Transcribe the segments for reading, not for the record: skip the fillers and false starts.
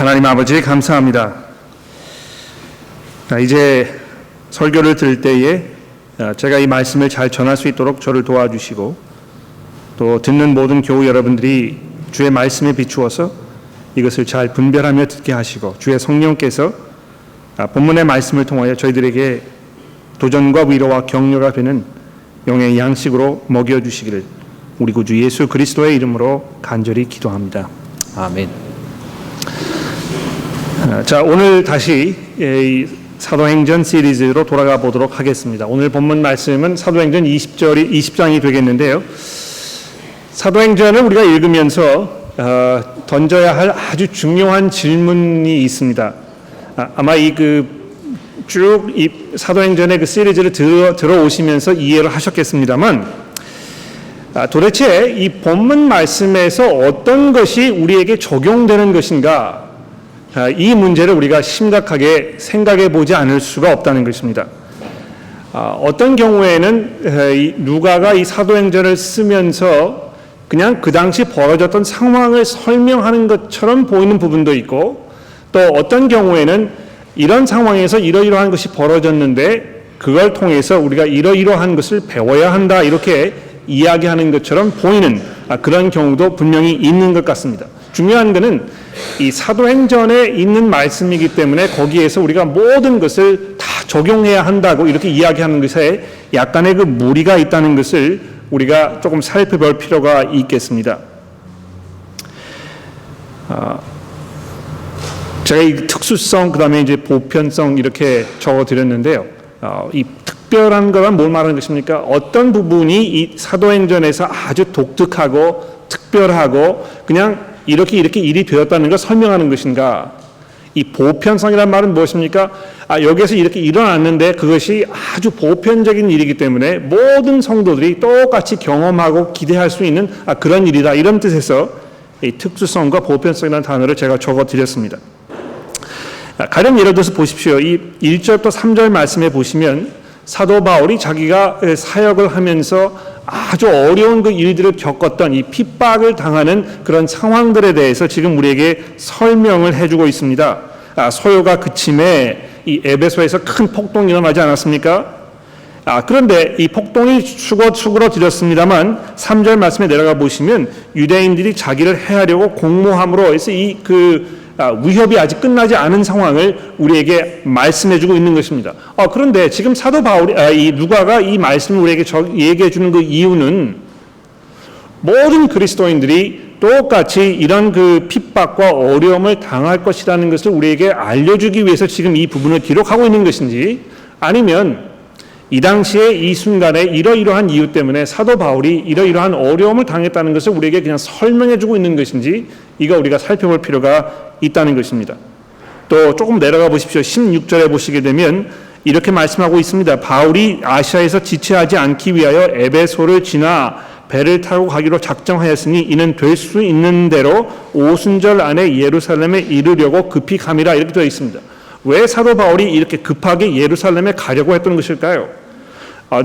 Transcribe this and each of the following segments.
하나님 아버지 감사합니다. 이제 설교를 들을 때에 제가 이 말씀을 잘 전할 수 있도록 저를 도와주시고 또 듣는 모든 교우 여러분들이 주의 말씀에 비추어서 이것을 잘 분별하며 듣게 하시고 주의 성령께서 본문의 말씀을 통하여 저희들에게 도전과 위로와 격려가 되는 영의 양식으로 먹여주시기를 우리 구주 예수 그리스도의 이름으로 간절히 기도합니다. 아멘. 자, 오늘 다시 사도행전 시리즈로 돌아가 보도록 하겠습니다. 오늘 본문 말씀은 사도행전 20장이 되겠는데요. 사도행전을 우리가 읽으면서 던져야 할 아주 중요한 질문이 있습니다. 아마 이 사도행전의 그 시리즈를 들어오시면서 이해를 하셨겠습니다만, 도대체 이 본문 말씀에서 어떤 것이 우리에게 적용되는 것인가, 이 문제를 우리가 심각하게 생각해 보지 않을 수가 없다는 것입니다. 어떤 경우에는 누가가 이 사도행전을 쓰면서 그냥 그 당시 벌어졌던 상황을 설명하는 것처럼 보이는 부분도 있고, 또 어떤 경우에는 이런 상황에서 이러이러한 것이 벌어졌는데 그걸 통해서 우리가 이러이러한 것을 배워야 한다, 이렇게 이야기하는 것처럼 보이는 그런 경우도 분명히 있는 것 같습니다. 중요한 것은 이 사도행전에 있는 말씀이기 때문에 거기에서 우리가 모든 것을 다 적용해야 한다고 이렇게 이야기하는 것에 약간의 그 무리가 있다는 것을 우리가 조금 살펴볼 필요가 있겠습니다. 제가 이 특수성, 그 다음에 이제 보편성 이렇게 적어드렸는데요. 이 특별한 거란 뭘 말하는 것입니까? 어떤 부분이 이 사도행전에서 아주 독특하고 특별하고 그냥 이렇게 일이 되었다는 걸 설명하는 것인가? 이 보편성이란 말은 무엇입니까? 여기에서 이렇게 일어났는데 그것이 아주 보편적인 일이기 때문에 모든 성도들이 똑같이 경험하고 기대할 수 있는 그런 일이다, 이런 뜻에서 이 특수성과 보편성이라는 단어를 제가 적어드렸습니다. 가령 예를 들어서 보십시오. 이 1절부터 3절 말씀에 보시면 사도 바울이 자기가 사역을 하면서 아주 어려운 그 일들을 겪었던 이 핍박을 당하는 그런 상황들에 대해서 지금 우리에게 설명을 해주고 있습니다. 소요가 그침에 이 에베소에서 큰 폭동이 일어나지 않았습니까? 그런데 이 폭동이 수그러뜨렸습니다만 3절 말씀에 내려가 보시면 유대인들이 자기를 해하려고 공모함으로 해서 위협이 아직 끝나지 않은 상황을 우리에게 말씀해주고 있는 것입니다. 그런데 지금 사도 바울이 이 누가가 이 말씀을 우리에게 얘기해 주는 그 이유는 모든 그리스도인들이 똑같이 이런 그 핍박과 어려움을 당할 것이라는 것을 우리에게 알려주기 위해서 지금 이 부분을 기록하고 있는 것인지, 아니면 이 당시에 이 순간에 이러이러한 이유 때문에 사도 바울이 이러이러한 어려움을 당했다는 것을 우리에게 그냥 설명해주고 있는 것인지, 이거 우리가 살펴볼 필요가 있다는 것입니다. 또 조금 내려가 보십시오. 16절에 보시게 되면 이렇게 말씀하고 있습니다. 바울이 아시아에서 지체하지 않기 위하여 에베소를 지나 배를 타고 가기로 작정하였으니 이는 될 수 있는 대로 오순절 안에 예루살렘에 이르려고 급히 감이라, 이렇게 되어 있습니다. 왜 사도 바울이 이렇게 급하게 예루살렘에 가려고 했던 것일까요?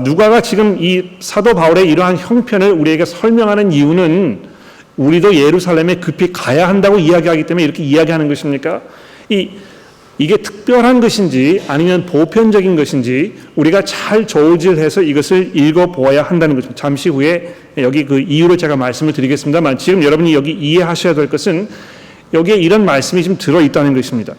누가가 지금 이 사도 바울의 이러한 형편을 우리에게 설명하는 이유는 우리도 예루살렘에 급히 가야 한다고 이야기하기 때문에 이렇게 이야기하는 것입니까? 이게 특별한 것인지 아니면 보편적인 것인지 우리가 잘 저울질해서 이것을 읽어보아야 한다는 것입니다. 잠시 후에 여기 그 이유를 제가 말씀을 드리겠습니다만, 지금 여러분이 여기 이해하셔야 될 것은 여기에 이런 말씀이 지금 들어있다는 것입니다.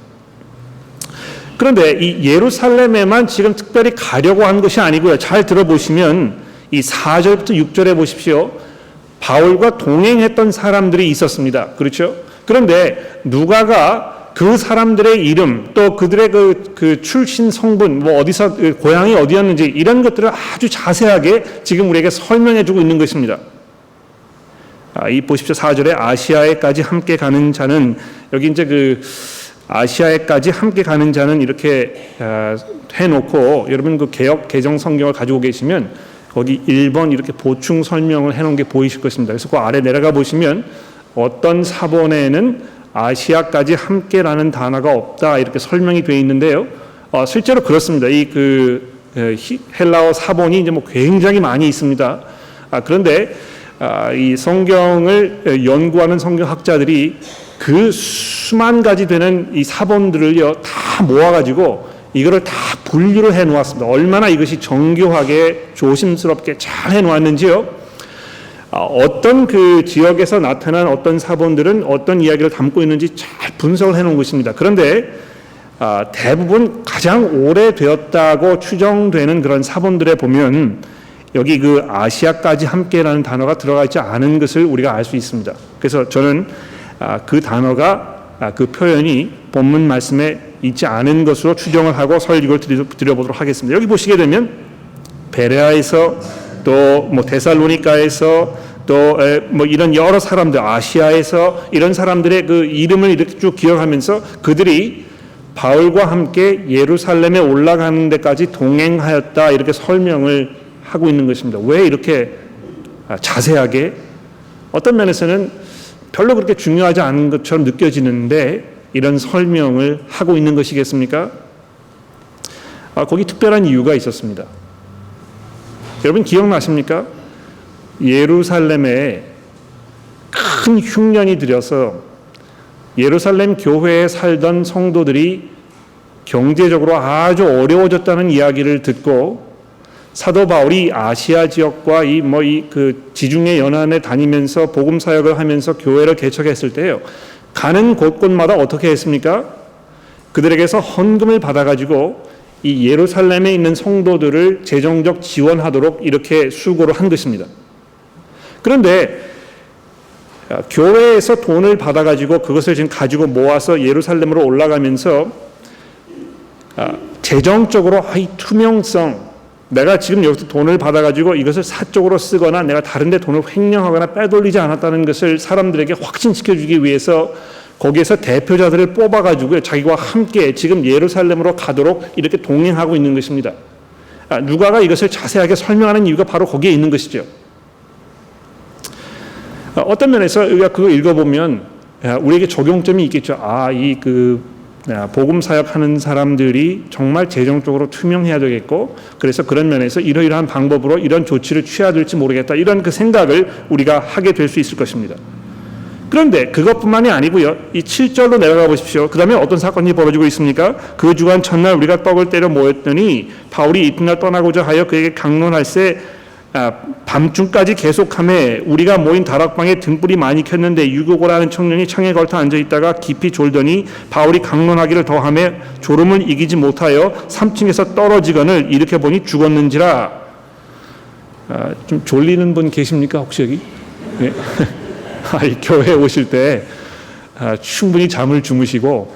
그런데 이 예루살렘에만 지금 특별히 가려고 한 것이 아니고요. 잘 들어보시면 이 4절부터 6절에 보십시오. 바울과 동행했던 사람들이 있었습니다. 그렇죠? 그런데 누가가 그 사람들의 이름, 또 그들의 그 출신 성분, 어디서 고향이 어디였는지 이런 것들을 아주 자세하게 지금 우리에게 설명해주고 있는 것입니다. 이 보십시오. 4절에 아시아에까지 함께 가는 자는, 여기 이제 아시아에까지 함께 가는 자는 이렇게 해놓고, 여러분 그 개정 성경을 가지고 계시면 거기 1번 이렇게 보충 설명을 해놓은 게 보이실 것입니다. 그래서 그 아래 내려가 보시면 어떤 사본에는 아시아까지 함께라는 단어가 없다, 이렇게 설명이 되어 있는데요. 실제로 그렇습니다. 헬라어 사본이 이제 굉장히 많이 있습니다. 그런데 이 성경을 연구하는 성경학자들이 그 수만 가지 되는 이 사본들을요 다 모아가지고 이거를 다 분류를 해 놓았습니다. 얼마나 이것이 정교하게 조심스럽게 잘 해 놓았는지요. 어떤 그 지역에서 나타난 어떤 사본들은 어떤 이야기를 담고 있는지 잘 분석을 해 놓은 것입니다. 그런데 대부분 가장 오래되었다고 추정되는 그런 사본들에 보면 여기 그 아시아까지 함께라는 단어가 들어가 있지 않은 것을 우리가 알 수 있습니다. 그래서 저는 그 단어가 그 표현이 본문 말씀에 있지 않은 것으로 추정을 하고 설교를 드려보도록 하겠습니다. 여기 보시게 되면 베레아에서 또 뭐 데살로니가에서 또 뭐 이런 여러 사람들, 아시아에서 이런 사람들의 그 이름을 이렇게 쭉 기억하면서 그들이 바울과 함께 예루살렘에 올라가는 데까지 동행하였다 이렇게 설명을 하고 있는 것입니다. 왜 이렇게 자세하게? 어떤 면에서는 별로 그렇게 중요하지 않은 것처럼 느껴지는데 이런 설명을 하고 있는 것이겠습니까? 거기 특별한 이유가 있었습니다. 여러분 기억나십니까? 예루살렘에 큰 흉년이 들여서 예루살렘 교회에 살던 성도들이 경제적으로 아주 어려워졌다는 이야기를 듣고 사도 바울이 아시아 지역과 그 지중해 연안에 다니면서 복음 사역을 하면서 교회를 개척했을 때요. 가는 곳곳마다 어떻게 했습니까? 그들에게서 헌금을 받아가지고 이 예루살렘에 있는 성도들을 재정적 지원하도록 이렇게 수고를 한 것입니다. 그런데 교회에서 돈을 받아가지고 그것을 지금 가지고 모아서 예루살렘으로 올라가면서 재정적으로 이 투명성, 내가 지금 여기서 돈을 받아가지고 이것을 사적으로 쓰거나 내가 다른 데 돈을 횡령하거나 빼돌리지 않았다는 것을 사람들에게 확신시켜주기 위해서 거기에서 대표자들을 뽑아가지고 자기와 함께 지금 예루살렘으로 가도록 이렇게 동행하고 있는 것입니다. 누가가 이것을 자세하게 설명하는 이유가 바로 거기에 있는 것이죠. 어떤 면에서 우리가 그거 읽어보면 우리에게 적용점이 있겠죠. 복음 사역하는 사람들이 정말 재정적으로 투명해야 되겠고, 그래서 그런 면에서 이러이러한 방법으로 이런 조치를 취해야 될지 모르겠다, 이런 그 생각을 우리가 하게 될 수 있을 것입니다. 그런데 그것뿐만이 아니고요. 이 7절로 내려가 보십시오. 그 다음에 어떤 사건이 벌어지고 있습니까? 그 주간 첫날 우리가 떡을 때려 모였더니 바울이 이튿날 떠나고자 하여 그에게 강론할세 밤중까지 계속하며 우리가 모인 다락방에 등불이 많이 켰는데 유고고라는 청년이 창에 걸터 앉아있다가 깊이 졸더니 바울이 강론하기를 더하며 졸음을 이기지 못하여 3층에서 떨어지거늘 일으켜 보니 죽었는지라. 좀 졸리는 분 계십니까 혹시 여기? 네. 교회에 오실 때 충분히 잠을 주무시고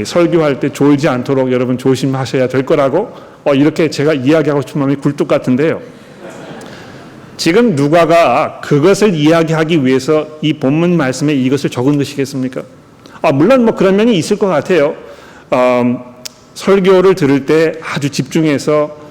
설교할 때 졸지 않도록 여러분 조심하셔야 될 거라고 이렇게 제가 이야기하고 싶은 마음이 굴뚝 같은데요. 지금 누가가 그것을 이야기하기 위해서 이 본문 말씀에 이것을 적은 것이겠습니까? 물론 뭐 그런 면이 있을 것 같아요. 설교를 들을 때 아주 집중해서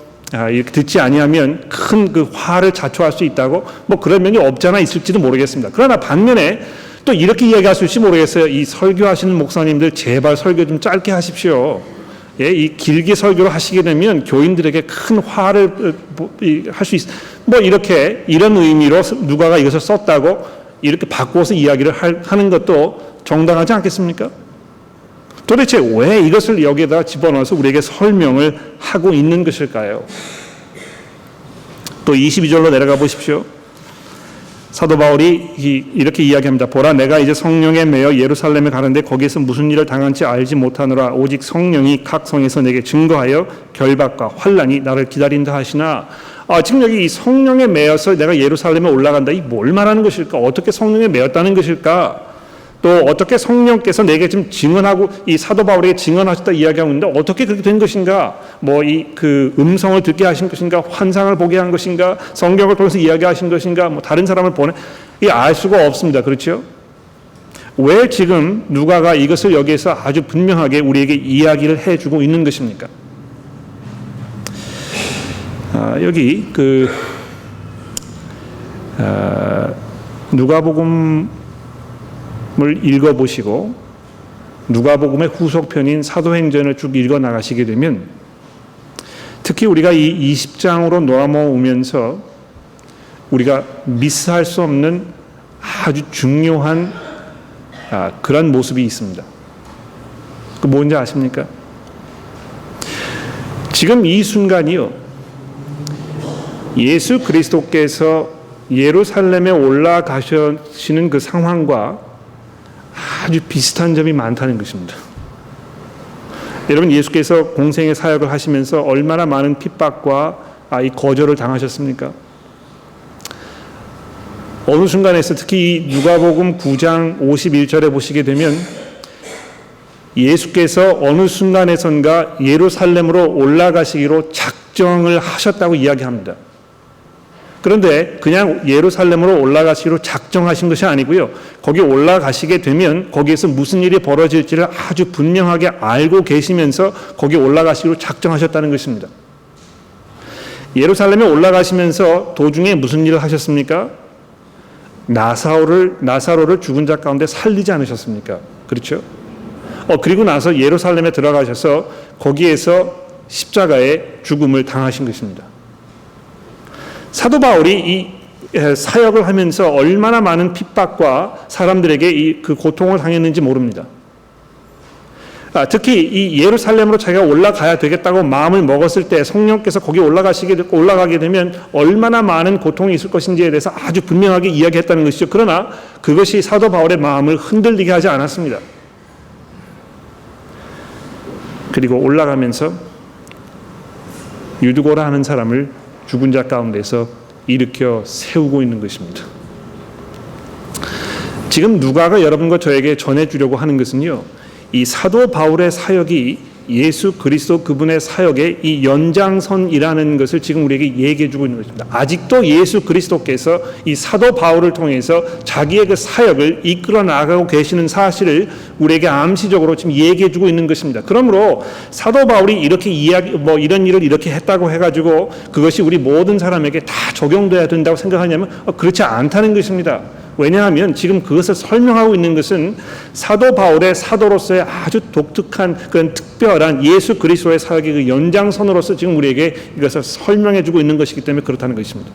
이렇게 듣지 아니하면 큰 그 화를 자초할 수 있다고 뭐 그런 면이 없잖아 있을지도 모르겠습니다. 그러나 반면에 또 이렇게 이야기할 수 있을지 모르겠어요. 이 설교하시는 목사님들 제발 설교 좀 짧게 하십시오. 이 길게 설교를 하시게 되면 교인들에게 큰 화를 할 수 있. 뭐 이렇게 이런 의미로 누가가 이것을 썼다고 이렇게 바꾸어서 이야기를 하는 것도 정당하지 않겠습니까? 도대체 왜 이것을 여기에다 집어넣어서 우리에게 설명을 하고 있는 것일까요? 또 22절로 내려가 보십시오. 사도 바울이 이렇게 이야기합니다. 보라, 내가 이제 성령에 매여 예루살렘에 가는데 거기에서 무슨 일을 당한지 알지 못하노라. 오직 성령이 각 성에서 내게 증거하여 결박과 환난이 나를 기다린다 하시나. 지금 여기 이 성령에 매여서 내가 예루살렘에 올라간다. 이 뭘 말하는 것일까? 어떻게 성령에 매였다는 것일까? 또 어떻게 성령께서 내게 지금 증언하고 이 사도 바울에게 증언하셨다 이야기하고 있는데 어떻게 그렇게 된 것인가? 뭐 그 음성을 듣게 하신 것인가? 환상을 보게 한 것인가? 성경을 통해서 이야기하신 것인가? 뭐 다른 사람을 보내 알 수가 없습니다. 그렇죠? 왜 지금 누가가 이것을 여기에서 아주 분명하게 우리에게 이야기를 해주고 있는 것입니까? 여기 누가복음을 읽어보시고 누가복음의 후속편인 사도행전을 쭉 읽어 나가시게 되면 특히 우리가 이 20장으로 넘어오면서 우리가 미스할 수 없는 아주 중요한 그런 모습이 있습니다. 그 뭔지 아십니까? 지금 이 순간이요, 예수 그리스도께서 예루살렘에 올라가시는 그 상황과 아주 비슷한 점이 많다는 것입니다. 여러분, 예수께서 공생의 사역을 하시면서 얼마나 많은 핍박과 이 거절을 당하셨습니까? 어느 순간에서 특히 누가복음 9장 51절에 보시게 되면 예수께서 어느 순간에선가 예루살렘으로 올라가시기로 작정을 하셨다고 이야기합니다. 그런데 그냥 예루살렘으로 올라가시기로 작정하신 것이 아니고요, 거기 올라가시게 되면 거기에서 무슨 일이 벌어질지를 아주 분명하게 알고 계시면서 거기 올라가시기로 작정하셨다는 것입니다. 예루살렘에 올라가시면서 도중에 무슨 일을 하셨습니까? 나사로를 죽은 자 가운데 살리지 않으셨습니까? 그렇죠? 그리고 나서 예루살렘에 들어가셔서 거기에서 십자가의 죽음을 당하신 것입니다. 사도 바울이 이 사역을 하면서 얼마나 많은 핍박과 사람들에게 그 고통을 당했는지 모릅니다. 특히 이 예루살렘으로 자기가 올라가야 되겠다고 마음을 먹었을 때 성령께서 거기 올라가게 되면 얼마나 많은 고통이 있을 것인지에 대해서 아주 분명하게 이야기했다는 것이죠. 그러나 그것이 사도 바울의 마음을 흔들리게 하지 않았습니다. 그리고 올라가면서 유두고라 하는 사람을 죽은 자 가운데서 일으켜 세우고 있는 것입니다. 지금 누가가 여러분과 저에게 전해주려고 하는 것은요, 이 사도 바울의 사역이 예수 그리스도 그분의 사역의 이 연장선이라는 것을 지금 우리에게 얘기해주고 있는 것입니다. 아직도 예수 그리스도께서 이 사도 바울을 통해서 자기의 그 사역을 이끌어 나가고 계시는 사실을 우리에게 암시적으로 지금 얘기해주고 있는 것입니다. 그러므로 사도 바울이 이렇게 이런 일을 이렇게 했다고 해가지고 그것이 우리 모든 사람에게 다 적용돼야 된다고 생각하냐면 그렇지 않다는 것입니다. 왜냐하면 지금 그것을 설명하고 있는 것은 사도 바울의 사도로서의 아주 독특한 그런 특별한 예수 그리스도의 사역의 그 연장선으로서 지금 우리에게 이것을 설명해주고 있는 것이기 때문에 그렇다는 것입니다.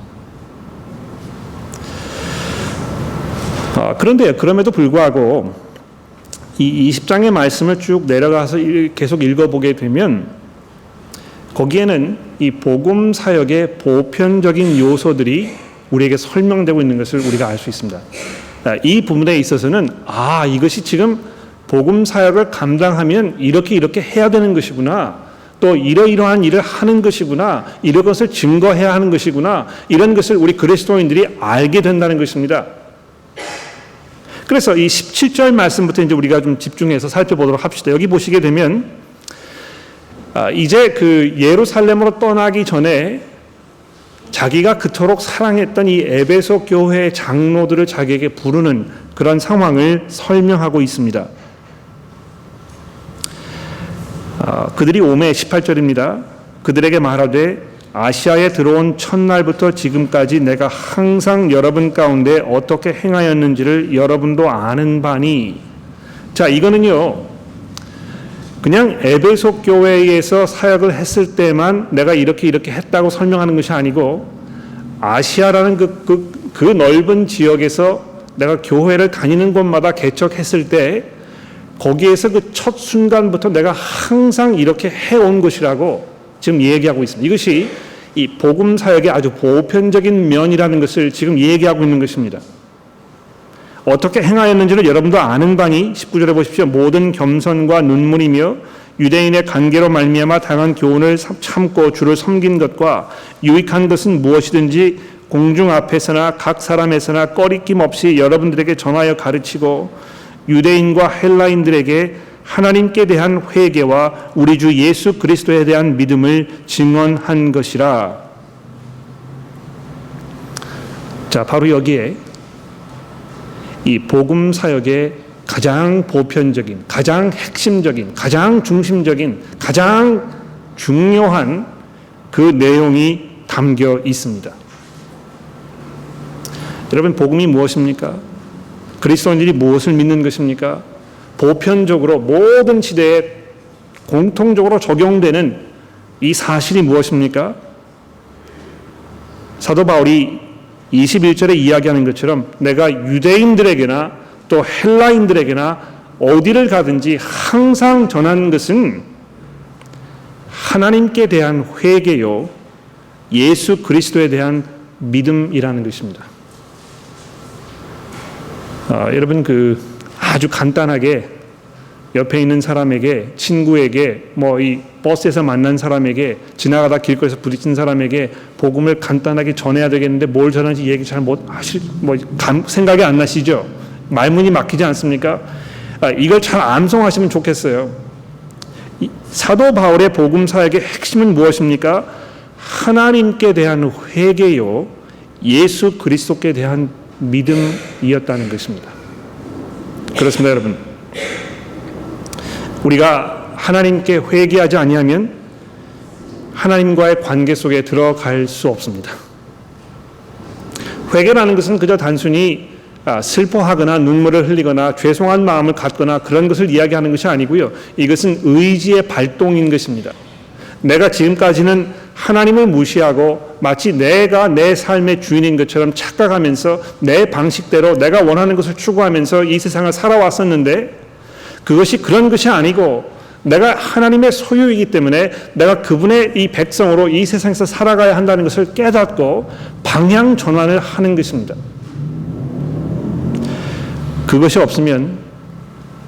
그런데 그럼에도 불구하고 이 20장의 말씀을 쭉 내려가서 계속 읽어보게 되면 거기에는 이 복음 사역의 보편적인 요소들이 우리에게 설명되고 있는 것을 우리가 알 수 있습니다. 이 부분에 있어서는 이것이 지금 복음 사역을 감당하면 이렇게 해야 되는 것이구나, 또 이러이러한 일을 하는 것이구나, 이런 것을 증거해야 하는 것이구나, 이런 것을 우리 그리스도인들이 알게 된다는 것입니다. 그래서 이 17절 말씀부터 이제 우리가 좀 집중해서 살펴보도록 합시다. 여기 보시게 되면 이제 그 예루살렘으로 떠나기 전에 자기가 그토록 사랑했던 이 에베소 교회의 장로들을 자기에게 부르는 그런 상황을 설명하고 있습니다. 그들이 오매 18절입니다. 그들에게 말하되 아시아에 들어온 첫날부터 지금까지 내가 항상 여러분 가운데 어떻게 행하였는지를 여러분도 아는 바니. 자, 이거는요, 그냥 에베소 교회에서 사역을 했을 때만 내가 이렇게 했다고 설명하는 것이 아니고 아시아라는 그 넓은 지역에서 내가 교회를 다니는 곳마다 개척했을 때 거기에서 그 첫 순간부터 내가 항상 이렇게 해온 것이라고 지금 얘기하고 있습니다. 이것이 이 복음 사역의 아주 보편적인 면이라는 것을 지금 얘기하고 있는 것입니다. 어떻게 행하였는지를 여러분도 아는 바니 19절에 보십시오. 모든 겸손과 눈물이며 유대인의 관계로 말미암아 당한 교훈을 참고 주를 섬긴 것과 유익한 것은 무엇이든지 공중 앞에서나 각 사람에서나 꺼리낌 없이 여러분들에게 전하여 가르치고 유대인과 헬라인들에게 하나님께 대한 회개와 우리 주 예수 그리스도에 대한 믿음을 증언한 것이라. 자, 바로 여기에 이 복음 사역의 가장 보편적인, 가장 핵심적인, 가장 중심적인, 가장 중요한 그 내용이 담겨 있습니다. 여러분, 복음이 무엇입니까? 그리스도인들이 무엇을 믿는 것입니까? 보편적으로 모든 시대에 공통적으로 적용되는 이 사실이 무엇입니까? 사도 바울이 21절에 이야기하는 것처럼 내가 유대인들에게나 또 헬라인들에게나 어디를 가든지 항상 전하는 것은 하나님께 대한 회개요, 예수 그리스도에 대한 믿음이라는 것입니다. 여러분 아주 간단하게 옆에 있는 사람에게, 친구에게, 이 버스에서 만난 사람에게, 지나가다 길거리에서 부딪힌 사람에게 복음을 간단하게 전해야 되겠는데 뭘 전하는지 얘기 잘 못 하실, 생각이 안 나시죠? 말문이 막히지 않습니까? 이걸 잘 암송하시면 좋겠어요. 사도 바울의 복음 사역의 핵심은 무엇입니까? 하나님께 대한 회개요, 예수 그리스도께 대한 믿음이었다는 것입니다. 그렇습니다, 여러분. 우리가 하나님께 회개하지 아니하면 하나님과의 관계 속에 들어갈 수 없습니다. 회개라는 것은 그저 단순히 슬퍼하거나 눈물을 흘리거나 죄송한 마음을 갖거나 그런 것을 이야기하는 것이 아니고요. 이것은 의지의 발동인 것입니다. 내가 지금까지는 하나님을 무시하고 마치 내가 내 삶의 주인인 것처럼 착각하면서 내 방식대로 내가 원하는 것을 추구하면서 이 세상을 살아왔었는데, 그것이 그런 것이 아니고 내가 하나님의 소유이기 때문에 내가 그분의 이 백성으로 이 세상에서 살아가야 한다는 것을 깨닫고 방향 전환을 하는 것입니다. 그것이 없으면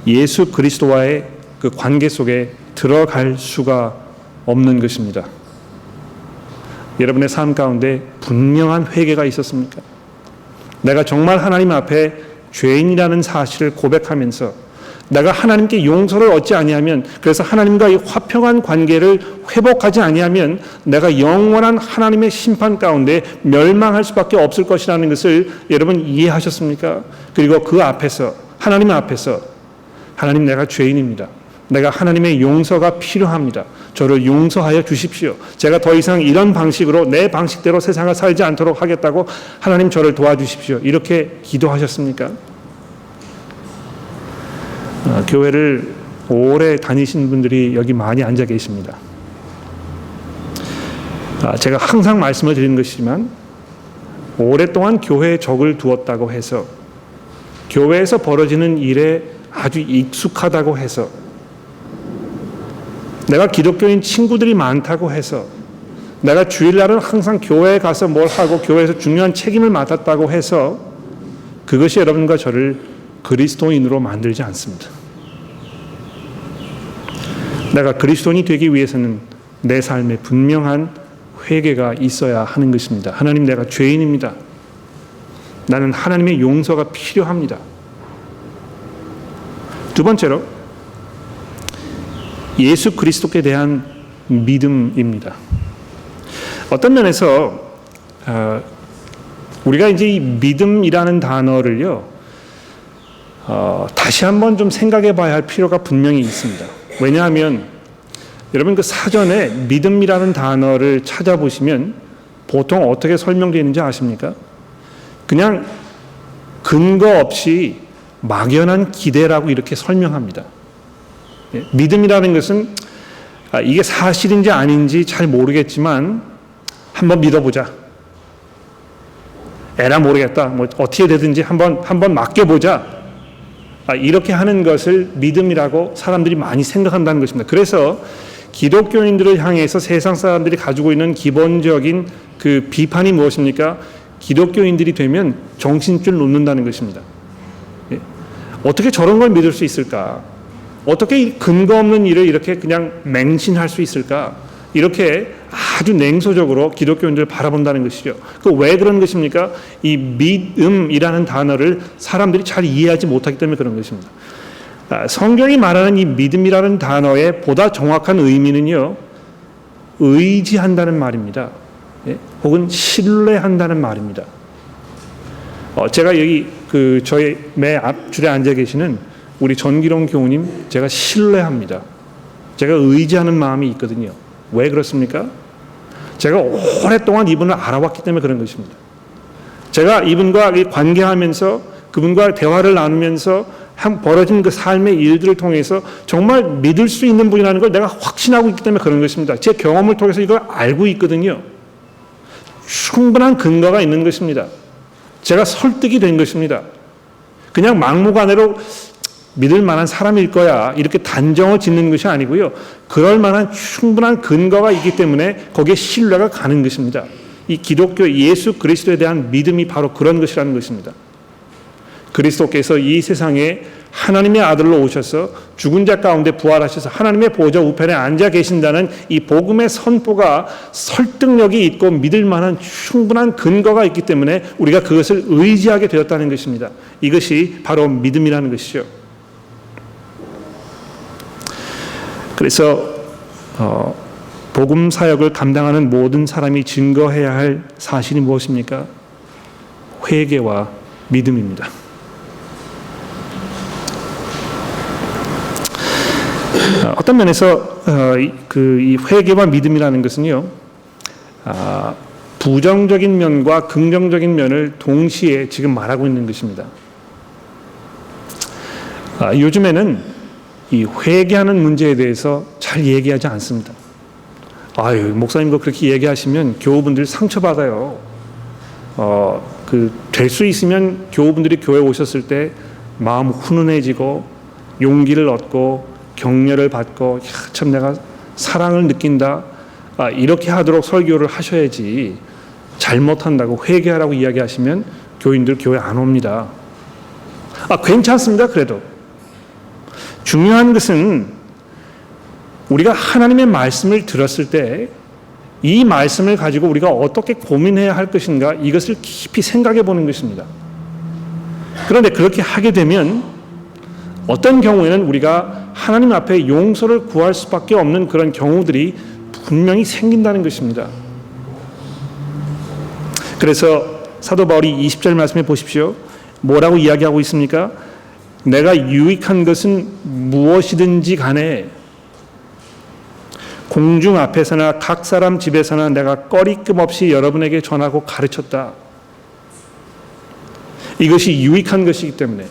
예수 그리스도와의 그 관계 속에 들어갈 수가 없는 것입니다. 여러분의 삶 가운데 분명한 회개가 있었습니까? 내가 정말 하나님 앞에 죄인이라는 사실을 고백하면서 내가 하나님께 용서를 얻지 아니하면, 그래서 하나님과 이 화평한 관계를 회복하지 아니하면 내가 영원한 하나님의 심판 가운데 멸망할 수밖에 없을 것이라는 것을 여러분 이해하셨습니까? 그리고 그 앞에서, 하나님 앞에서, 하나님, 내가 죄인입니다. 내가 하나님의 용서가 필요합니다. 저를 용서하여 주십시오. 제가 더 이상 이런 방식으로 내 방식대로 세상을 살지 않도록 하겠다고 하나님 저를 도와주십시오. 이렇게 기도하셨습니까? 교회를 오래 다니신 분들이 여기 많이 앉아 계십니다. 제가 항상 말씀을 드리는 것이지만 오랫동안 교회에 적을 두었다고 해서, 교회에서 벌어지는 일에 아주 익숙하다고 해서, 내가 기독교인 친구들이 많다고 해서, 내가 주일날은 항상 교회에 가서 뭘 하고 교회에서 중요한 책임을 맡았다고 해서 그것이 여러분과 저를 그리스도인으로 만들지 않습니다. 내가 그리스도인이 되기 위해서는 내 삶에 분명한 회개가 있어야 하는 것입니다. 하나님, 내가 죄인입니다. 나는 하나님의 용서가 필요합니다. 두 번째로 예수 그리스도께 대한 믿음입니다. 어떤 면에서 우리가 이제 이 믿음이라는 단어를요, 다시 한번 좀 생각해 봐야 할 필요가 분명히 있습니다. 왜냐하면 여러분 그 사전에 믿음이라는 단어를 찾아보시면 보통 어떻게 설명되어 있는지 아십니까? 그냥 근거 없이 막연한 기대라고 이렇게 설명합니다. 믿음이라는 것은 이게 사실인지 아닌지 잘 모르겠지만 한번 믿어보자. 에라 모르겠다. 어떻게 되든지 한번 맡겨보자. 이렇게 하는 것을 믿음이라고 사람들이 많이 생각한다는 것입니다. 그래서 기독교인들을 향해서 세상 사람들이 가지고 있는 기본적인 그 비판이 무엇입니까? 기독교인들이 되면 정신줄 놓는다는 것입니다. 어떻게 저런 걸 믿을 수 있을까? 어떻게 근거 없는 일을 이렇게 그냥 맹신할 수 있을까? 이렇게 아주 냉소적으로 기독교인들을 바라본다는 것이죠. 왜 그런 것입니까? 이 믿음이라는 단어를 사람들이 잘 이해하지 못하기 때문에 그런 것입니다. 성경이 말하는 이 믿음이라는 단어의 보다 정확한 의미는요, 의지한다는 말입니다. 혹은 신뢰한다는 말입니다. 제가 여기 저희 매 앞줄에 앉아 계시는 우리 전기롱 교우님 제가 신뢰합니다. 제가 의지하는 마음이 있거든요. 왜 그렇습니까? 제가 오랫동안 이분을 알아왔기 때문에 그런 것입니다. 제가 이분과 관계하면서 그분과 대화를 나누면서 벌어진 그 삶의 일들을 통해서 정말 믿을 수 있는 분이라는 걸 내가 확신하고 있기 때문에 그런 것입니다. 제 경험을 통해서 이걸 알고 있거든요. 충분한 근거가 있는 것입니다. 제가 설득이 된 것입니다. 그냥 막무가내로 믿을 만한 사람일 거야 이렇게 단정을 짓는 것이 아니고요. 그럴 만한 충분한 근거가 있기 때문에 거기에 신뢰가 가는 것입니다. 이 기독교 예수 그리스도에 대한 믿음이 바로 그런 것이라는 것입니다. 그리스도께서 이 세상에 하나님의 아들로 오셔서 죽은 자 가운데 부활하셔서 하나님의 보좌 우편에 앉아 계신다는 이 복음의 선포가 설득력이 있고 믿을 만한 충분한 근거가 있기 때문에 우리가 그것을 의지하게 되었다는 것입니다. 이것이 바로 믿음이라는 것이죠. 그래서 복음 사역을 감당하는 모든 사람이 증거해야 할 사실이 무엇입니까? 회개와 믿음입니다. 어떤 면에서 이 회개와 믿음이라는 것은요, 부정적인 면과 긍정적인 면을 동시에 지금 말하고 있는 것입니다. 요즘에는 이 회개하는 문제에 대해서 잘 얘기하지 않습니다. 아유, 목사님 그렇게 얘기하시면 교우분들 상처받아요. 될 수 있으면 교우분들이 교회 오셨을 때 마음 훈훈해지고 용기를 얻고 격려를 받고 참 내가 사랑을 느낀다 이렇게 하도록 설교를 하셔야지 잘못한다고 회개하라고 이야기하시면 교인들 교회 안 옵니다. 괜찮습니다. 그래도 중요한 것은 우리가 하나님의 말씀을 들었을 때 이 말씀을 가지고 우리가 어떻게 고민해야 할 것인가 이것을 깊이 생각해 보는 것입니다. 그런데 그렇게 하게 되면 어떤 경우에는 우리가 하나님 앞에 용서를 구할 수밖에 없는 그런 경우들이 분명히 생긴다는 것입니다. 그래서 사도 바울이 20절 말씀해 보십시오. 뭐라고 이야기하고 있습니까? 내가 유익한 것은 무엇이든지 간에 공중 앞에서나 각 사람 집에서나 내가 꺼리낌 없이 여러분에게 전하고 가르쳤다. 이것이 유익한 것이기 때문에.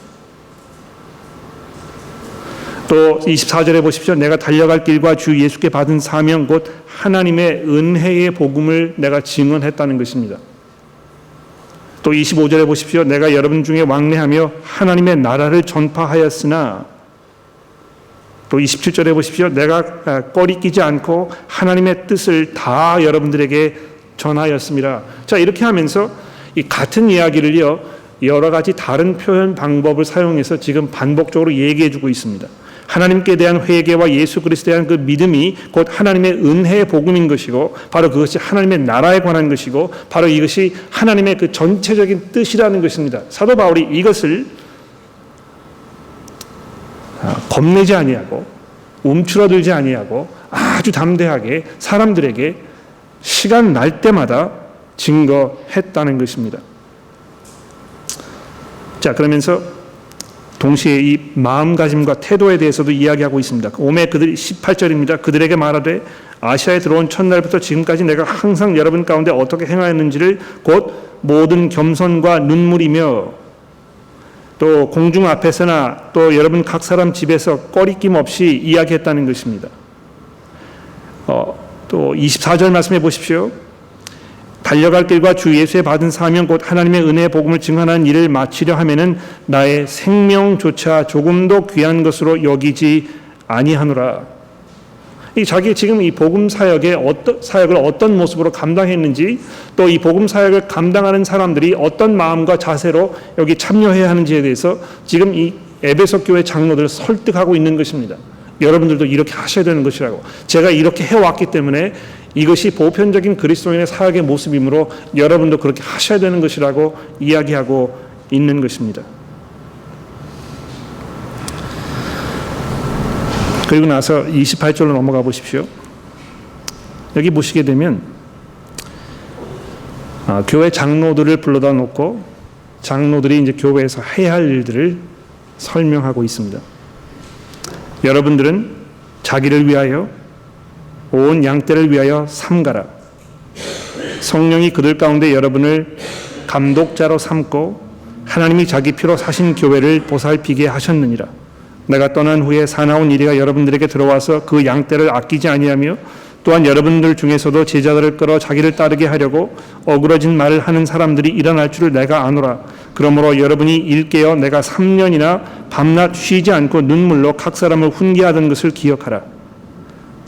또 24절에 보십시오. 내가 달려갈 길과 주 예수께 받은 사명 곧 하나님의 은혜의 복음을 내가 증언했다는 것입니다. 또 25절에 보십시오. 내가 여러분 중에 왕래하며 하나님의 나라를 전파하였으나 또 27절에 보십시오. 내가 꺼리끼지 않고 하나님의 뜻을 다 여러분들에게 전하였습니다. 자, 이렇게 하면서 이 같은 이야기를요 여러 가지 다른 표현 방법을 사용해서 지금 반복적으로 얘기해 주고 있습니다. 하나님께 대한 회개와 예수 그리스도에 대한 그 믿음이 곧 하나님의 은혜의 복음인 것이고 바로 그것이 하나님의 나라에 관한 것이고 바로 이것이 하나님의 그 전체적인 뜻이라는 것입니다. 사도 바울이 이것을 겁내지 아니하고 움츠러들지 아니하고 아주 담대하게 사람들에게 시간 날 때마다 증거했다는 것입니다. 자, 그러면서 동시에 이 마음가짐과 태도에 대해서도 이야기하고 있습니다. 오매 그들이 18절입니다. 그들에게 말하되 아시아에 들어온 첫날부터 지금까지 내가 항상 여러분 가운데 어떻게 행하였는지를 곧 모든 겸손과 눈물이며 또 공중 앞에서나 또 여러분 각 사람 집에서 꺼리낌 없이 이야기했다는 것입니다. 또 24절 말씀해 보십시오. 달려갈 길과 주 예수의 받은 사명 곧 하나님의 은혜의 복음을 증언하는 일을 마치려 하면은 나의 생명조차 조금도 귀한 것으로 여기지 아니하노라. 이 자기 지금 이 복음 사역의 사역을 어떤 모습으로 감당했는지 또 이 복음 사역을 감당하는 사람들이 어떤 마음과 자세로 여기 참여해야 하는지에 대해서 지금 이 에베소 교회 장로들을 설득하고 있는 것입니다. 여러분들도 이렇게 하셔야 되는 것이라고. 제가 이렇게 해왔기 때문에 이것이 보편적인 그리스도인의 사역의 모습이므로 여러분도 그렇게 하셔야 되는 것이라고 이야기하고 있는 것입니다. 그리고 나서 28절로 넘어가 보십시오. 여기 보시게 되면 교회 장로들을 불러다 놓고 장로들이 이제 교회에서 해야 할 일들을 설명하고 있습니다. 여러분들은 자기를 위하여 온 양떼를 위하여 삼가라. 성령이 그들 가운데 여러분을 감독자로 삼고 하나님이 자기 피로 사신 교회를 보살피게 하셨느니라. 내가 떠난 후에 사나운 이리가 여러분들에게 들어와서 그 양떼를 아끼지 아니하며 또한 여러분들 중에서도 제자들을 끌어 자기를 따르게 하려고 어그러진 말을 하는 사람들이 일어날 줄을 내가 아노라. 그러므로 여러분이 일깨어 내가 3년이나 밤낮 쉬지 않고 눈물로 각 사람을 훈계하던 것을 기억하라.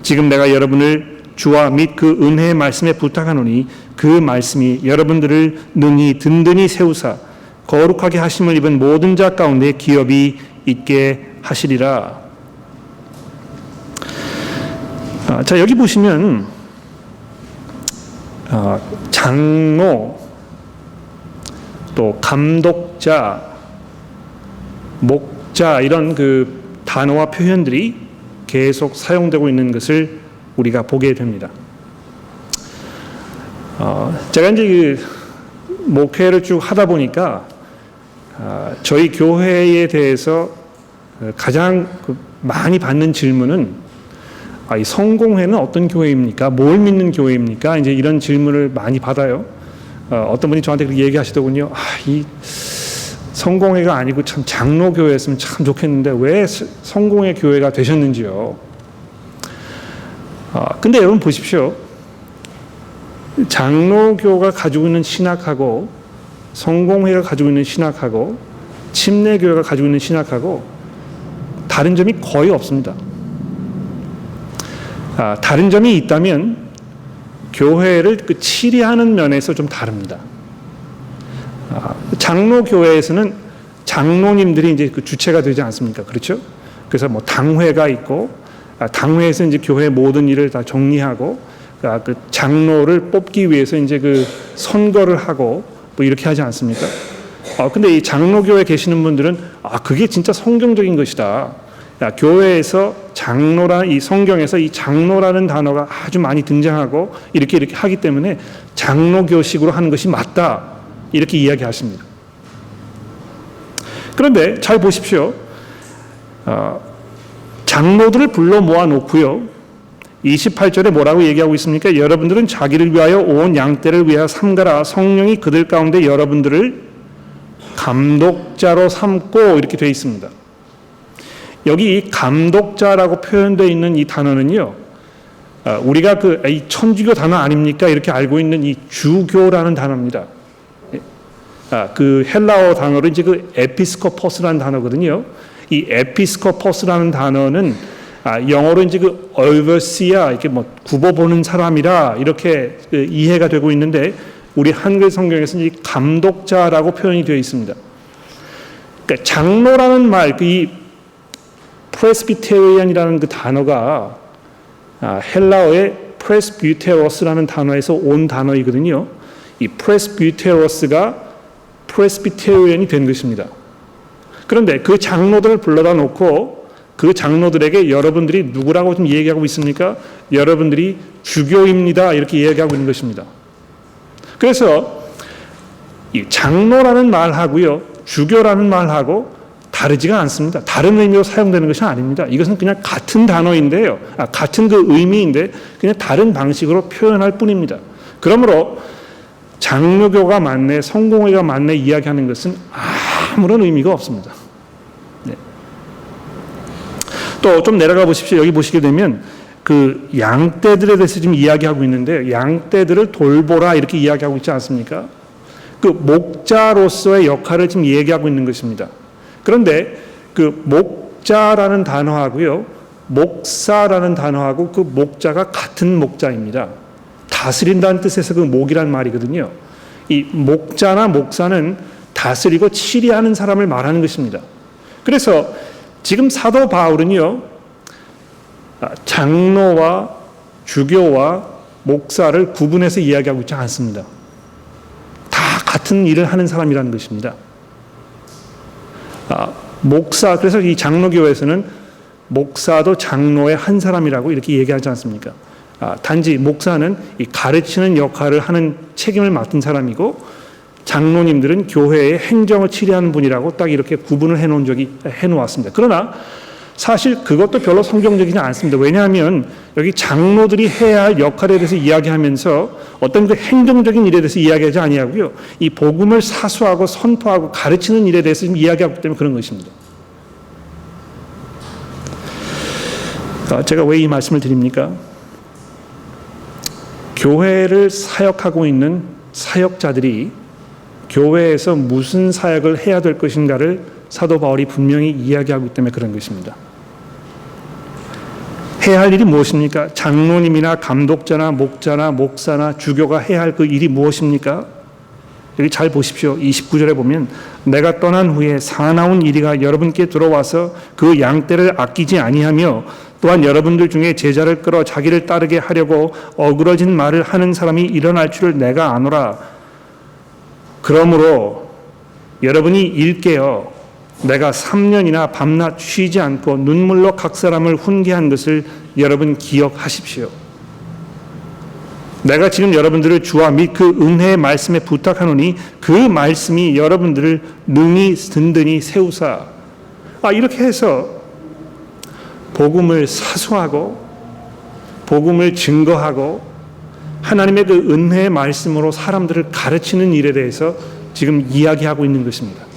지금 내가 여러분을 주와 및 그 은혜의 말씀에 부탁하노니 그 말씀이 여러분들을 능히 든든히 세우사 거룩하게 하심을 입은 모든 자 가운데 기업이 있게 하시리라. 자, 여기 보시면 장로, 또 감독자, 목자 이런 그 단어와 표현들이 계속 사용되고 있는 것을 우리가 보게 됩니다. 제가 이제 그 목회를 쭉 하다 보니까 저희 교회에 대해서 가장 많이 받는 질문은 이 성공회는 어떤 교회입니까? 뭘 믿는 교회입니까? 이제 이런 질문을 많이 받아요. 어떤 분이 저한테 그렇게 얘기하시더군요. 이 성공회가 아니고 참 장로교회였으면 참 좋겠는데 왜 성공회 교회가 되셨는지요? 근데 여러분 보십시오. 장로교가 가지고 있는 신학하고 성공회가 가지고 있는 신학하고 침례교회가 가지고 있는 신학하고 다른 점이 거의 없습니다. 다른 점이 있다면 교회를 치리하는 면에서 좀 다릅니다. 장로교회에서는 장로님들이 이제 그 주체가 되지 않습니까? 그렇죠? 그래서 뭐 당회가 있고, 당회에서 이제 교회 모든 일을 다 정리하고, 그 장로를 뽑기 위해서 이제 그 선거를 하고 뭐 이렇게 하지 않습니까? 근데 이 장로교회에 계시는 분들은 그게 진짜 성경적인 것이다. 교회에서 이 성경에서 이 장로라는 단어가 아주 많이 등장하고 이렇게 하기 때문에 장로교식으로 하는 것이 맞다. 이렇게 이야기하십니다. 그런데 잘 보십시오. 장로들을 불러 모아놓고요. 28절에 뭐라고 얘기하고 있습니까? 여러분들은 자기를 위하여 온 양떼를 위하여 삼가라. 성령이 그들 가운데 여러분들을 감독자로 삼고 이렇게 되어 있습니다. 여기 이 감독자라고 표현되어 있는 이 단어는요, 우리가 이 천주교 단어 아닙니까? 이렇게 알고 있는 이 주교라는 단어입니다. 그 헬라어 단어로 이제 그 에피스코포스라는 단어거든요. 이 에피스코포스라는 단어는 영어로 이제 그 overseer, 이렇게 뭐 굽어보는 사람이라 이렇게 이해가 되고 있는데 우리 한글 성경에서는 이 감독자라고 표현이 되어 있습니다. 그러니까 장로라는 말, 이 프레스비테리안이라는 그 단어가 헬라어의 프레스비테로스라는 단어에서 온 단어이거든요. 이 프레스비테로스가 프레스비테리안이 된 것입니다. 그런데 그 장로들을 불러다 놓고 그 장로들에게 여러분들이 누구라고 좀 얘기하고 있습니까? 여러분들이 주교입니다. 이렇게 얘기하고 있는 것입니다. 그래서 이 장로라는 말하고요, 주교라는 말하고 다르지가 않습니다. 다른 의미로 사용되는 것이 아닙니다. 이것은 그냥 같은 단어인데요. 같은 그 의미인데 그냥 다른 방식으로 표현할 뿐입니다. 그러므로 장로교가 맞네, 성공회가 맞네 이야기하는 것은 아무런 의미가 없습니다. 네. 또 좀 내려가 보십시오. 여기 보시게 되면 그 양떼들에 대해서 지금 이야기하고 있는데 양떼들을 돌보라 이렇게 이야기하고 있지 않습니까? 그 목자로서의 역할을 지금 얘기하고 있는 것입니다. 그런데 그 목자라는 단어하고요, 목사라는 단어하고 그 목자가 같은 목자입니다. 다스린다는 뜻에서 그 목이란 말이거든요. 이 목자나 목사는 다스리고 치리하는 사람을 말하는 것입니다. 그래서 지금 사도 바울은요, 장로와 주교와 목사를 구분해서 이야기하고 있지 않습니다. 다 같은 일을 하는 사람이라는 것입니다. 목사, 그래서 이 장로교에서는 목사도 장로의 한 사람이라고 이렇게 얘기하지 않습니까? 단지 목사는 이 가르치는 역할을 하는 책임을 맡은 사람이고 장로님들은 교회의 행정을 치리하는 분이라고 딱 이렇게 구분을 해놓았습니다. 그러나 사실 그것도 별로 성경적이지 않습니다. 왜냐하면 여기 장로들이 해야 할 역할에 대해서 이야기하면서 어떤 그 행정적인 일에 대해서 이야기하지 아니하고요, 이 복음을 사수하고 선포하고 가르치는 일에 대해서 지금 이야기하기 때문에 그런 것입니다. 제가 왜 이 말씀을 드립니까? 교회를 사역하고 있는 사역자들이 교회에서 무슨 사역을 해야 될 것인가를 사도 바울이 분명히 이야기하고 있기 때문에 그런 것입니다. 해야 할 일이 무엇입니까? 장로님이나 감독자나 목자나 목사나 주교가 해야 할 그 일이 무엇입니까? 여기 잘 보십시오. 29절에 보면 내가 떠난 후에 사나운 이리가 여러분께 들어와서 그 양떼를 아끼지 아니하며 또한 여러분들 중에 제자를 끌어 자기를 따르게 하려고 어그러진 말을 하는 사람이 일어날 줄을 내가 아노라. 그러므로 여러분이 일깨어 내가 3년이나 밤낮 쉬지 않고 눈물로 각 사람을 훈계한 것을 여러분 기억하십시오. 내가 지금 여러분들을 주와 및 그 은혜의 말씀에 부탁하노니 그 말씀이 여러분들을 능히 든든히 세우사. 이렇게 해서 복음을 사수하고 복음을 증거하고 하나님의 그 은혜의 말씀으로 사람들을 가르치는 일에 대해서 지금 이야기하고 있는 것입니다.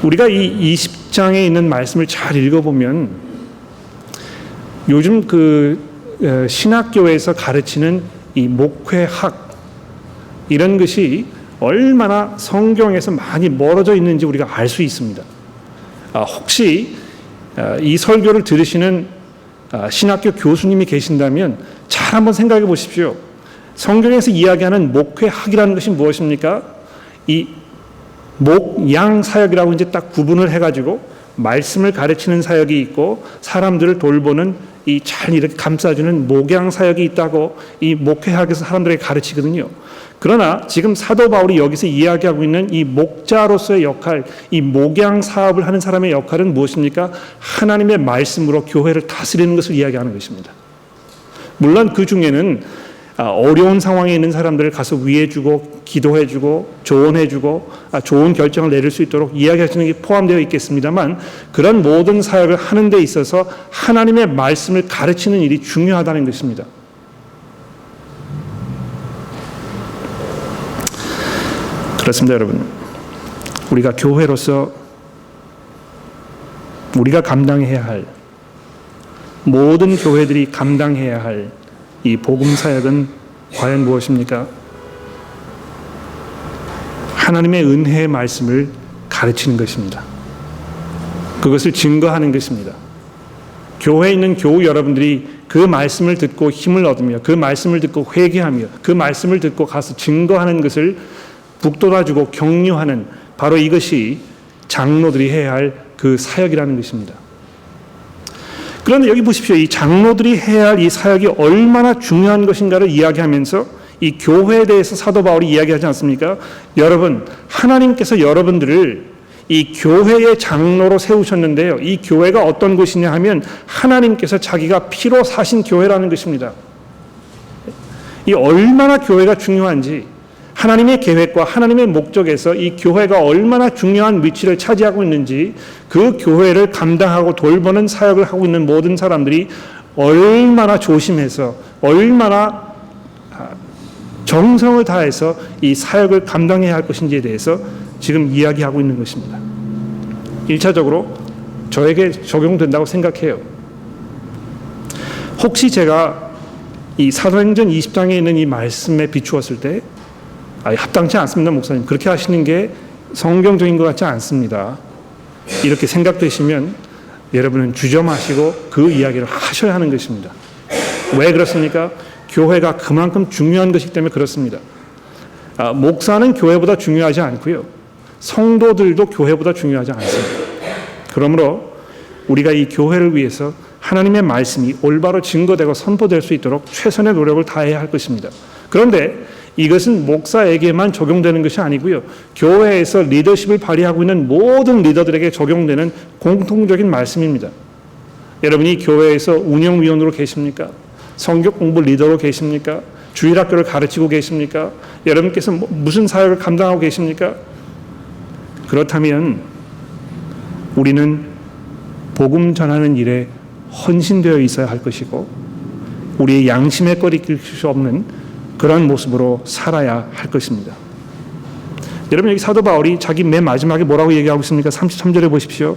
우리가 이 20장에 있는 말씀을 잘 읽어보면 요즘 신학교에서 가르치는 이 목회학 이런 것이 얼마나 성경에서 많이 멀어져 있는지 우리가 알 수 있습니다. 혹시 이 설교를 들으시는 신학교 교수님이 계신다면 잘 한번 생각해 보십시오. 성경에서 이야기하는 목회학이라는 것이 무엇입니까? 이 목양 사역이라고 이제 딱 구분을 해가지고 말씀을 가르치는 사역이 있고 사람들을 돌보는 이 잘 이렇게 감싸주는 목양 사역이 있다고 이 목회학에서 사람들에게 가르치거든요. 그러나 지금 사도 바울이 여기서 이야기하고 있는 이 목자로서의 역할, 이 목양 사업을 하는 사람의 역할은 무엇입니까? 하나님의 말씀으로 교회를 다스리는 것을 이야기하는 것입니다. 물론 그 중에는 어려운 상황에 있는 사람들을 가서 위해주고 기도해주고 조언해주고 좋은 결정을 내릴 수 있도록 이야기하시는 게 포함되어 있겠습니다만 그런 모든 사역을 하는 데 있어서 하나님의 말씀을 가르치는 일이 중요하다는 것입니다. 그렇습니다, 여러분. 우리가 교회로서 우리가 감당해야 할 모든 교회들이 감당해야 할 이 복음 사역은 과연 무엇입니까? 하나님의 은혜의 말씀을 가르치는 것입니다. 그것을 증거하는 것입니다. 교회에 있는 교우 여러분들이 그 말씀을 듣고 힘을 얻으며 그 말씀을 듣고 회개하며 그 말씀을 듣고 가서 증거하는 것을 북돋아주고 격려하는 바로 이것이 장로들이 해야 할 그 사역이라는 것입니다. 그런데 여기 보십시오. 이 장로들이 해야 할 이 사역이 얼마나 중요한 것인가를 이야기하면서 이 교회에 대해서 사도 바울이 이야기하지 않습니까? 여러분, 하나님께서 여러분들을 이 교회의 장로로 세우셨는데요. 이 교회가 어떤 곳이냐 하면 하나님께서 자기가 피로 사신 교회라는 것입니다. 이 얼마나 교회가 중요한지 하나님의 계획과 하나님의 목적에서 이 교회가 얼마나 중요한 위치를 차지하고 있는지 그 교회를 감당하고 돌보는 사역을 하고 있는 모든 사람들이 얼마나 조심해서 얼마나 정성을 다해서 이 사역을 감당해야 할 것인지에 대해서 지금 이야기하고 있는 것입니다. 1차적으로 저에게 적용된다고 생각해요. 혹시 제가 이 사도행전 20장에 있는 이 말씀에 비추었을 때 합당치 않습니다, 목사님. 그렇게 하시는 게 성경적인 것 같지 않습니다. 이렇게 생각되시면 여러분은 주저마시고 그 이야기를 하셔야 하는 것입니다. 왜 그렇습니까? 교회가 그만큼 중요한 것이기 때문에 그렇습니다. 목사는 교회보다 중요하지 않고요. 성도들도 교회보다 중요하지 않습니다. 그러므로 우리가 이 교회를 위해서 하나님의 말씀이 올바로 증거되고 선포될 수 있도록 최선의 노력을 다해야 할 것입니다. 그런데 이것은 목사에게만 적용되는 것이 아니고요. 교회에서 리더십을 발휘하고 있는 모든 리더들에게 적용되는 공통적인 말씀입니다. 여러분이 교회에서 운영위원으로 계십니까? 성경 공부 리더로 계십니까? 주일학교를 가르치고 계십니까? 여러분께서 무슨 사역을 감당하고 계십니까? 그렇다면 우리는 복음 전하는 일에 헌신되어 있어야 할 것이고 우리의 양심에 꺼리낄 수 없는 그런 모습으로 살아야 할 것입니다. 여러분, 여기 사도 바울이 자기 맨 마지막에 뭐라고 얘기하고 있습니까? 33절에 보십시오.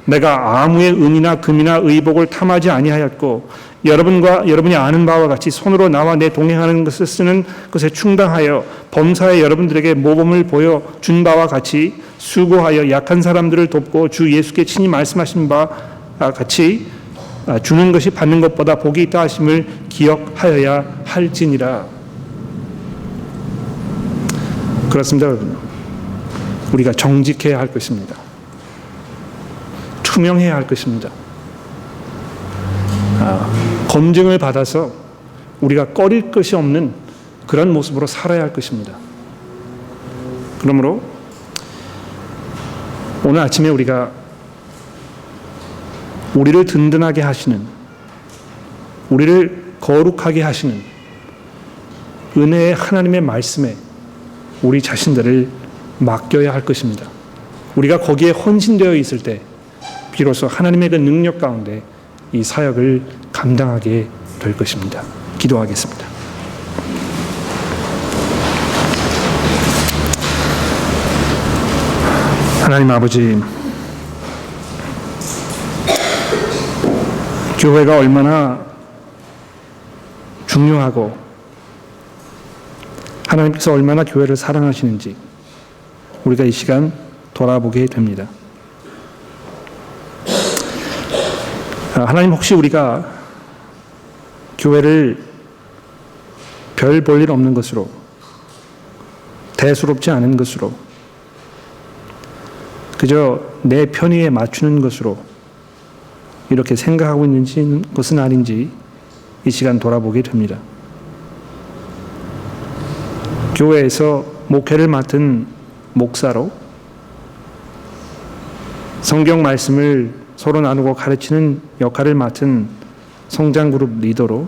내가 아무의 은이나 금이나 의복을 탐하지 아니하였고 여러분이 아는 바와 같이 손으로 나와 내 동행하는 것을 쓰는 것에 충당하여 범사에 여러분들에게 모범을 보여 준 바와 같이 수고하여 약한 사람들을 돕고 주 예수께 친히 말씀하신 바와 같이 주는 것이 받는 것보다 복이 있다 하심을 기억하여야 할지니라. 그렇습니다, 여러분. 우리가 정직해야 할 것입니다. 투명해야 할 것입니다. 검증을 받아서 우리가 꺼릴 것이 없는 그런 모습으로 살아야 할 것입니다. 그러므로 오늘 아침에 우리가 우리를 든든하게 하시는, 우리를 거룩하게 하시는 은혜의 하나님의 말씀에 우리 자신들을 맡겨야 할 것입니다. 우리가 거기에 헌신되어 있을 때 비로소 하나님의 그 능력 가운데 이 사역을 감당하게 될 것입니다. 기도하겠습니다. 하나님 아버지, 교회가 얼마나 중요하고 하나님께서 얼마나 교회를 사랑하시는지 우리가 이 시간 돌아보게 됩니다. 하나님, 혹시 우리가 교회를 별 볼 일 없는 것으로, 대수롭지 않은 것으로, 그저 내 편의에 맞추는 것으로 이렇게 생각하고 있는지 것은 아닌지 이 시간 돌아보게 됩니다. 교회에서 목회를 맡은 목사로, 성경 말씀을 서로 나누고 가르치는 역할을 맡은 성장그룹 리더로,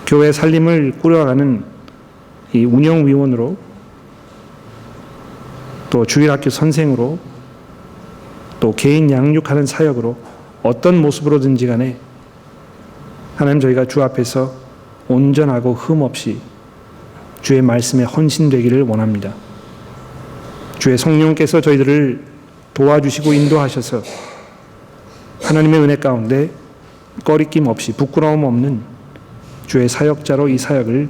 교회 살림을 꾸려가는 이 운영위원으로, 또 주일학교 선생으로, 또 개인 양육하는 사역으로 어떤 모습으로든지 간에 하나님, 저희가 주 앞에서 온전하고 흠없이 주의 말씀에 헌신되기를 원합니다. 주의 성령께서 저희들을 도와주시고 인도하셔서 하나님의 은혜 가운데 꺼리낌 없이 부끄러움 없는 주의 사역자로 이 사역을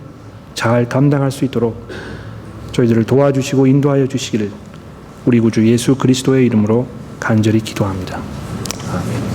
잘 감당할 수 있도록 저희들을 도와주시고 인도하여 주시기를 우리 구주 예수 그리스도의 이름으로 간절히 기도합니다. 아멘.